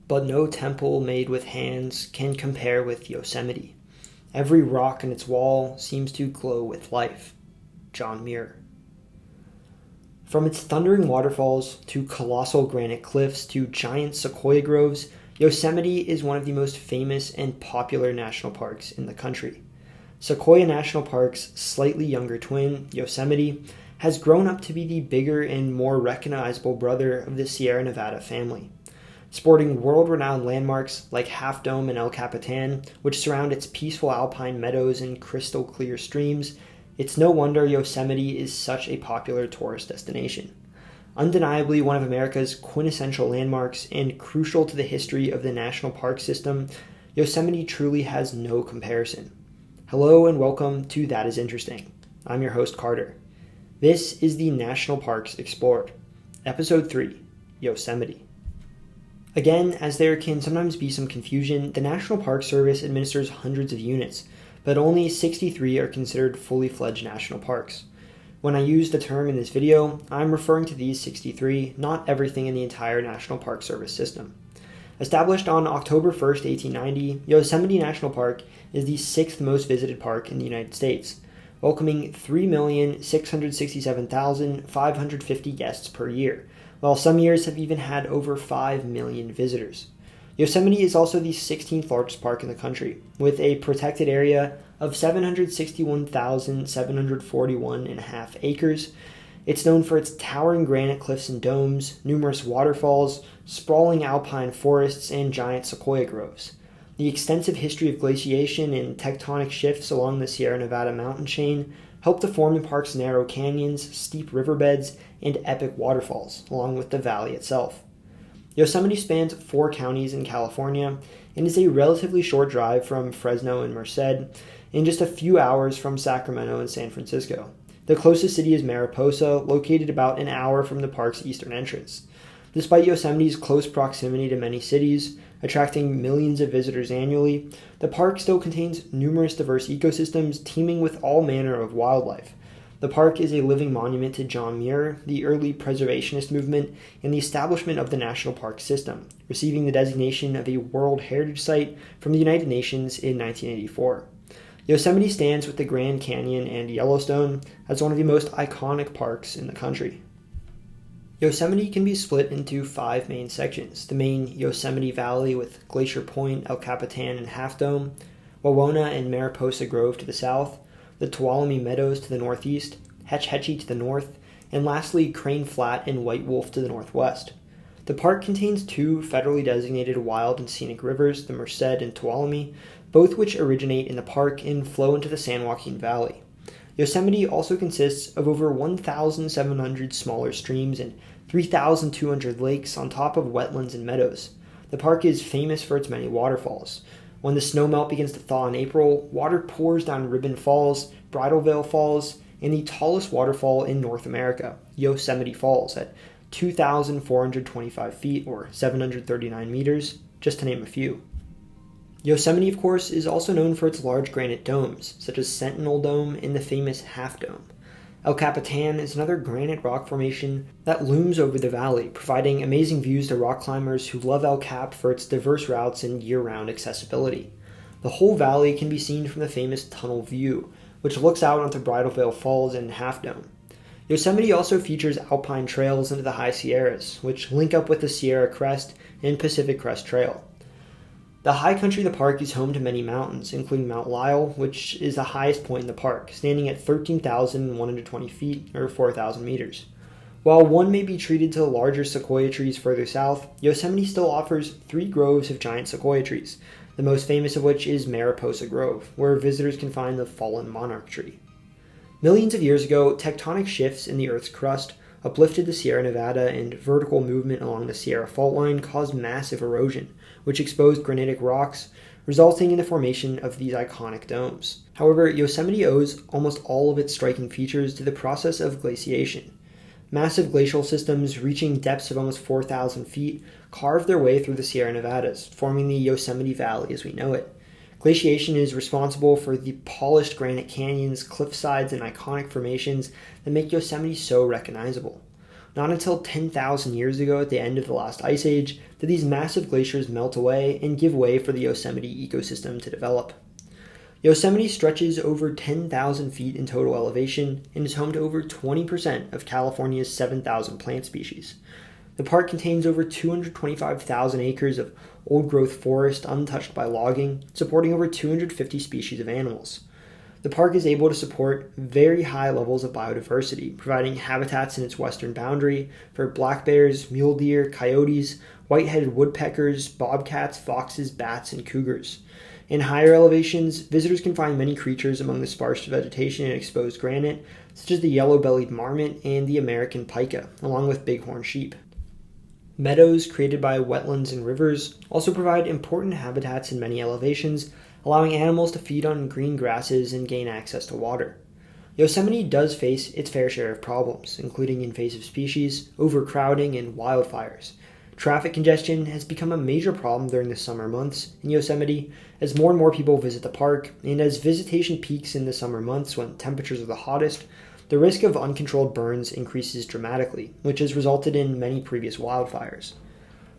but no temple made with hands can compare with Yosemite. Every rock in its wall seems to glow with life. John Muir. From its thundering waterfalls to colossal granite cliffs to giant sequoia groves, Yosemite is one of the most famous and popular national parks in the country. Sequoia National Park's slightly younger twin, Yosemite, has grown up to be the bigger and more recognizable brother of the Sierra Nevada family. Sporting world-renowned landmarks like Half Dome and El Capitan, which surround its peaceful alpine meadows and crystal-clear streams, it's no wonder Yosemite is such a popular tourist destination. Undeniably one of America's quintessential landmarks and crucial to the history of the national park system, Yosemite truly has no comparison. Hello and welcome to That Is Interesting. I'm your host, Carter. This is the National Parks Explored, Episode 3, Yosemite. Again, as there can sometimes be some confusion, the National Park Service administers hundreds of units, but only 63 are considered fully fledged national parks. When I use the term in this video, I'm referring to these 63, not everything in the entire National Park Service system. Established on October 1st, 1890, Yosemite National Park is the 6th most visited park in the United States, welcoming 3,667,550 guests per year, while some years have even had over 5 million visitors. Yosemite is also the 16th largest park in the country, with a protected area of 761,741.5 acres. It's known for its towering granite cliffs and domes, numerous waterfalls, sprawling alpine forests, and giant sequoia groves. The extensive history of glaciation and tectonic shifts along the Sierra Nevada mountain chain help to form the park's narrow canyons, steep riverbeds, and epic waterfalls, along with the valley itself. Yosemite spans 4 counties in California and is a relatively short drive from Fresno and Merced, and just a few hours from Sacramento and San Francisco. The closest city is Mariposa, located about an hour from the park's eastern entrance. Despite Yosemite's close proximity to many cities, attracting millions of visitors annually, the park still contains numerous diverse ecosystems teeming with all manner of wildlife. The park is a living monument to John Muir, the early preservationist movement, and the establishment of the national park system, receiving the designation of a World Heritage Site from the United Nations in 1984. Yosemite stands with the Grand Canyon and Yellowstone as one of the most iconic parks in the country. Yosemite can be split into 5 main sections: the main Yosemite Valley with Glacier Point, El Capitan, and Half Dome, Wawona and Mariposa Grove to the south, the Tuolumne Meadows to the northeast, Hetch Hetchy to the north, and lastly Crane Flat and White Wolf to the northwest. The park contains 2 federally designated wild and scenic rivers, the Merced and Tuolumne, both which originate in the park and flow into the San Joaquin Valley. Yosemite also consists of over 1,700 smaller streams and 3,200 lakes on top of wetlands and meadows. The park is famous for its many waterfalls. When the snowmelt begins to thaw in April, water pours down Ribbon Falls, Bridal Veil Falls, and the tallest waterfall in North America, Yosemite Falls, at 2,425 feet or 739 meters, just to name a few. Yosemite, of course, is also known for its large granite domes, such as Sentinel Dome and the famous Half Dome. El Capitan is another granite rock formation that looms over the valley, providing amazing views to rock climbers who love El Cap for its diverse routes and year-round accessibility. The whole valley can be seen from the famous Tunnel View, which looks out onto Bridal Veil Falls and Half Dome. Yosemite also features alpine trails into the High Sierras, which link up with the Sierra Crest and Pacific Crest Trail. The high country of the park is home to many mountains, including Mount Lyell, which is the highest point in the park, standing at 13,120 feet, or 4,000 meters. While one may be treated to larger sequoia trees further south, Yosemite still offers 3 groves of giant sequoia trees, the most famous of which is Mariposa Grove, where visitors can find the fallen monarch tree. Millions of years ago, tectonic shifts in the Earth's crust uplifted the Sierra Nevada, and vertical movement along the Sierra fault line caused massive erosion, which exposed granitic rocks, resulting in the formation of these iconic domes. However, Yosemite owes almost all of its striking features to the process of glaciation. Massive glacial systems reaching depths of almost 4,000 feet carved their way through the Sierra Nevadas, forming the Yosemite Valley as we know it. Glaciation is responsible for the polished granite canyons, cliff sides, and iconic formations that make Yosemite so recognizable. Not until 10,000 years ago at the end of the last ice age did these massive glaciers melt away and give way for the Yosemite ecosystem to develop. Yosemite stretches over 10,000 feet in total elevation and is home to over 20% of California's 7,000 plant species. The park contains over 225,000 acres of old-growth forest untouched by logging, supporting over 250 species of animals. The park is able to support very high levels of biodiversity, providing habitats in its western boundary for black bears, mule deer, coyotes, white-headed woodpeckers, bobcats, foxes, bats, and cougars. In higher elevations, visitors can find many creatures among the sparse vegetation and exposed granite, such as the yellow-bellied marmot and the American pika, along with bighorn sheep. Meadows created by wetlands and rivers also provide important habitats in many elevations, allowing animals to feed on green grasses and gain access to water. Yosemite does face its fair share of problems, including invasive species, overcrowding, and wildfires. Traffic congestion has become a major problem during the summer months in Yosemite as more and more people visit the park, and as visitation peaks in the summer months when temperatures are the hottest, the risk of uncontrolled burns increases dramatically, which has resulted in many previous wildfires.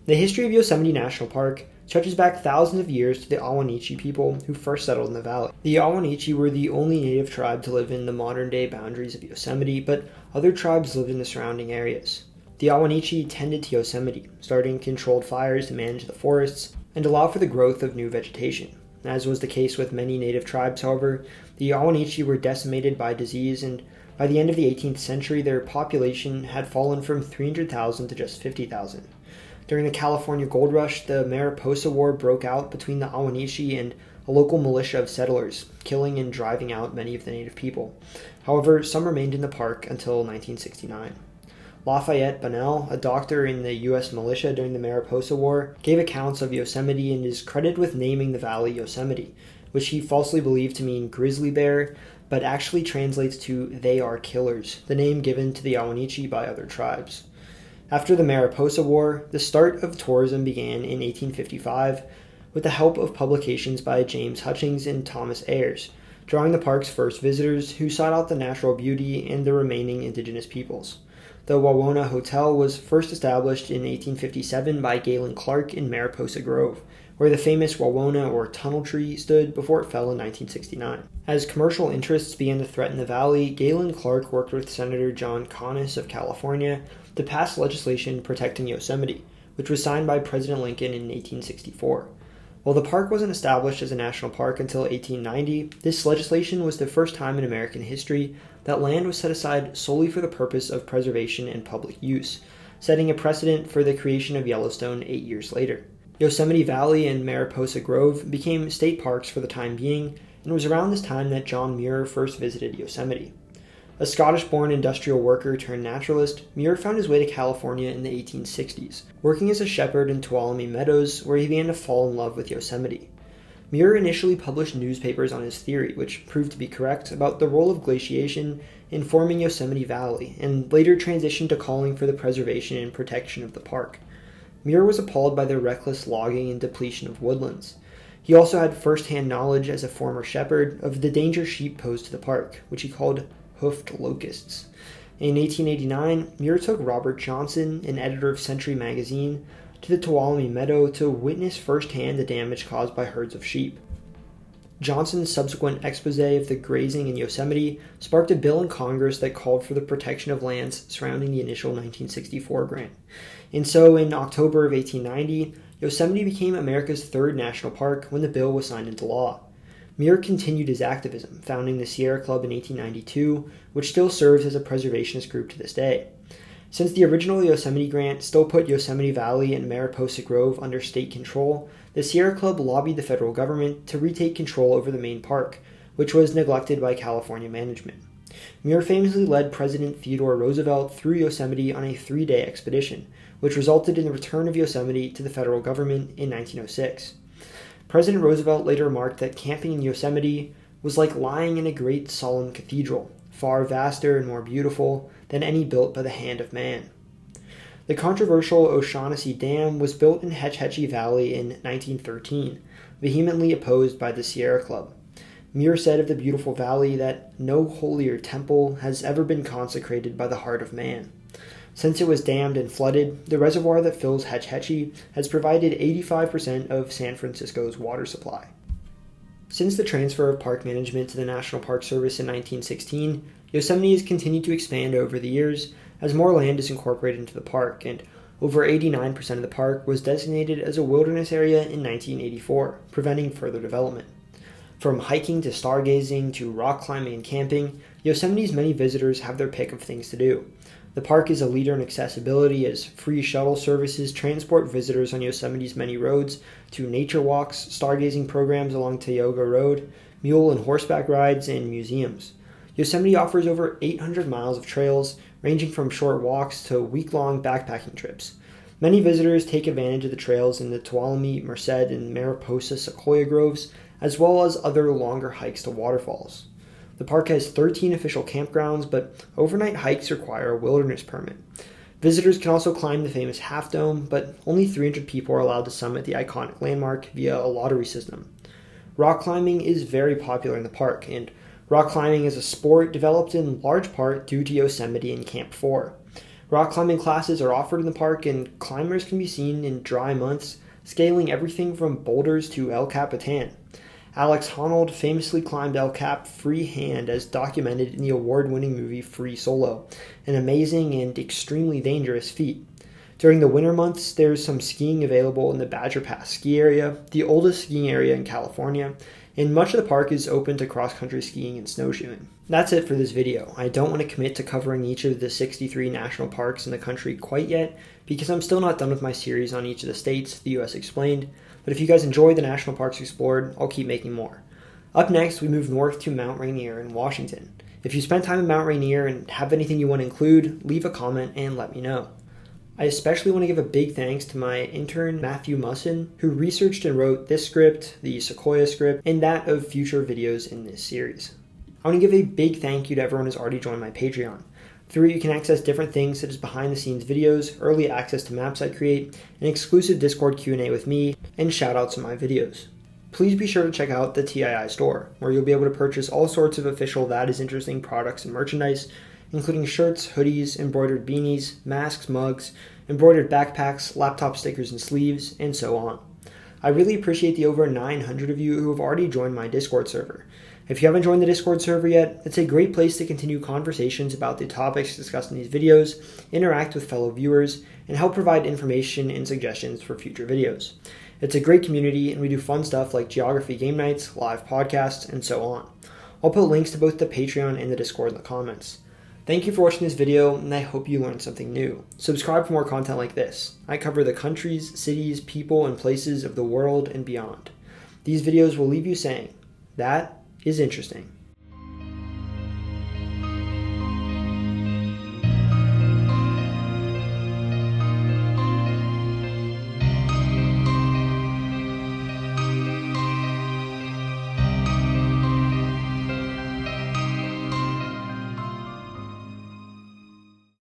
The history of Yosemite National Park stretches back thousands of years to the Ahwahneechee people who first settled in the valley. The Ahwahneechee were the only native tribe to live in the modern-day boundaries of Yosemite, but other tribes lived in the surrounding areas. The Ahwahneechee tended to Yosemite, starting controlled fires to manage the forests and allow for the growth of new vegetation. As was the case with many native tribes, however, the Ahwahneechee were decimated by disease, and by the end of the 18th century, their population had fallen from 300,000 to just 50,000. During the California Gold Rush, the Mariposa War broke out between the Ahwahneechee and a local militia of settlers, killing and driving out many of the native people. However, some remained in the park until 1969. Lafayette Bonnell, a doctor in the U.S. militia during the Mariposa War, gave accounts of Yosemite and is credited with naming the valley Yosemite, which he falsely believed to mean grizzly bear, but actually translates to "they are killers," the name given to the Ahwahneechee by other tribes. After the Mariposa War, the start of tourism began in 1855 with the help of publications by James Hutchings and Thomas Ayres, drawing the park's first visitors who sought out the natural beauty and the remaining indigenous peoples. The Wawona Hotel was first established in 1857 by Galen Clark in Mariposa Grove, where the famous Wawona or tunnel tree stood before it fell in 1969. As commercial interests began to threaten the valley, Galen Clark worked with Senator John Conness of California to pass legislation protecting Yosemite, which was signed by President Lincoln in 1864. While the park wasn't established as a national park until 1890, this legislation was the first time in American history that land was set aside solely for the purpose of preservation and public use, setting a precedent for the creation of Yellowstone 8 years later. Yosemite Valley and Mariposa Grove became state parks for the time being, and it was around this time that John Muir first visited Yosemite. A Scottish-born industrial worker turned naturalist, Muir found his way to California in the 1860s, working as a shepherd in Tuolumne Meadows, where he began to fall in love with Yosemite. Muir initially published newspapers on his theory, which proved to be correct, about the role of glaciation in forming Yosemite Valley, and later transitioned to calling for the preservation and protection of the park. Muir was appalled by the reckless logging and depletion of woodlands. He also had first-hand knowledge as a former shepherd of the danger sheep posed to the park, which he called hoofed locusts. In 1889, Muir took Robert Johnson, an editor of Century magazine, to the Tuolumne Meadow to witness firsthand the damage caused by herds of sheep. Johnson's subsequent expose of the grazing in Yosemite sparked a bill in Congress that called for the protection of lands surrounding the initial 1964 grant. And so, in October of 1890, Yosemite became America's third national park when the bill was signed into law. Muir continued his activism, founding the Sierra Club in 1892, which still serves as a preservationist group to this day. Since the original Yosemite grant still put Yosemite Valley and Mariposa Grove under state control, the Sierra Club lobbied the federal government to retake control over the main park, which was neglected by California management. Muir famously led President Theodore Roosevelt through Yosemite on a 3-day expedition, which resulted in the return of Yosemite to the federal government in 1906. President Roosevelt later remarked that camping in Yosemite was like lying in a great solemn cathedral, far vaster and more beautiful than any built by the hand of man. The controversial O'Shaughnessy Dam was built in Hetch Hetchy Valley in 1913, vehemently opposed by the Sierra Club. Muir said of the beautiful valley that no holier temple has ever been consecrated by the heart of man. Since it was dammed and flooded, the reservoir that fills Hetch Hetchy has provided 85% of San Francisco's water supply. Since the transfer of park management to the National Park Service in 1916, Yosemite has continued to expand over the years as more land is incorporated into the park, and over 89% of the park was designated as a wilderness area in 1984, preventing further development. From hiking to stargazing to rock climbing and camping, Yosemite's many visitors have their pick of things to do. The park is a leader in accessibility as free shuttle services transport visitors on Yosemite's many roads to nature walks, stargazing programs along Tioga Road, mule and horseback rides, and museums. Yosemite offers over 800 miles of trails, ranging from short walks to week-long backpacking trips. Many visitors take advantage of the trails in the Tuolumne, Merced, and Mariposa sequoia groves, as well as other longer hikes to waterfalls. The park has 13 official campgrounds, but overnight hikes require a wilderness permit. Visitors can also climb the famous Half Dome, but only 300 people are allowed to summit the iconic landmark via a lottery system. Rock climbing is very popular in the park, and rock climbing is a sport developed in large part due to Yosemite and Camp 4. Rock climbing classes are offered in the park, and climbers can be seen in dry months, scaling everything from boulders to El Capitan. Alex Honnold famously climbed El Cap freehand as documented in the award-winning movie Free Solo, an amazing and extremely dangerous feat. During the winter months, there's some skiing available in the Badger Pass ski area, the oldest skiing area in California, and much of the park is open to cross-country skiing and snowshoeing. That's it for this video. I don't want to commit to covering each of the 63 national parks in the country quite yet, because I'm still not done with my series on each of the states, the US Explained, but if you guys enjoy the national parks explored, I'll keep making more. Up next, we move north to Mount Rainier in Washington. If you spent time in Mount Rainier and have anything you want to include, leave a comment and let me know. I especially want to give a big thanks to my intern, Matthew Musson, who researched and wrote this script, the Sequoia script, and that of future videos in this series. I want to give a big thank you to everyone who's already joined my Patreon. Through it, you can access different things such as behind-the-scenes videos, early access to maps I create, an exclusive Discord Q&A with me, and shoutouts in my videos. Please be sure to check out the TII store, where you'll be able to purchase all sorts of official That Is Interesting products and merchandise, including shirts, hoodies, embroidered beanies, masks, mugs, embroidered backpacks, laptop stickers and sleeves, and so on. I really appreciate the over 900 of you who have already joined my Discord server. If you haven't joined the Discord server yet, it's a great place to continue conversations about the topics discussed in these videos, interact with fellow viewers, and help provide information and suggestions for future videos. It's a great community, and we do fun stuff like geography game nights, live podcasts, and so on. I'll put links to both the Patreon and the Discord in the comments. Thank you for watching this video, and I hope you learned something new. Subscribe for more content like this. I cover the countries, cities, people, and places of the world and beyond. These videos will leave you saying, that is interesting.